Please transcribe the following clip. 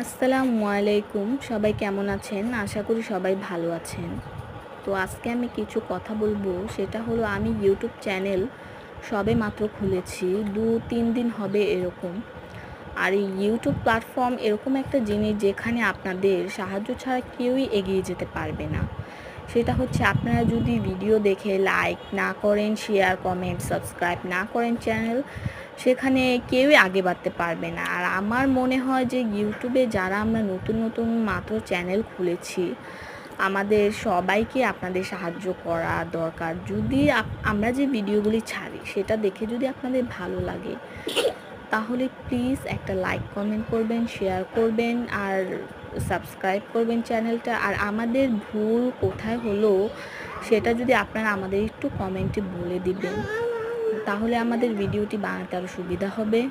আসসালামু আলাইকুম। সবাই কেমন আছেন? আশা করি সবাই ভালো আছেন। তো আজকে আমি কিছু কথা বলবো, সেটা হলো আমি ইউটিউব চ্যানেল সবেমাত্র খুলেছি। ২-৩ দিন হবে এরকম। আর এই ইউটিউব প্ল্যাটফর্ম এরকম একটা জিনিস যেখানে আপনাদের সাহায্য ছাড়া কেউই এগিয়ে যেতে পারবে না। সেটা হচ্ছে আপনারা যদি ভিডিও দেখে লাইক না করেন, শেয়ার, কমেন্ট, সাবস্ক্রাইব না করেন চ্যানেল, সেখানে কেউই আগে বাড়তে পারবে না। আর আমার মনে হয় যে ইউটিউবে যারা আমরা নতুন মাত্র চ্যানেল খুলেছি, আমাদের সবাইকে আপনাদের সাহায্য করা দরকার। যদি আমরা যে ভিডিওগুলি ছাড়ি সেটা দেখে যদি আপনাদের ভালো লাগে, তাহলে প্লিজ একটা লাইক, কমেন্ট করবেন, শেয়ার করবেন আর সাবস্ক্রাইব করবেন চ্যানেলটা। আর আমাদের ভুল কোথায় হলো সেটা যদি আপনারা আমাদের একটু কমেন্টে বলে দিবেন, তাহলে আমাদের ভিডিওটি বানাতে আরও সুবিধা হবে।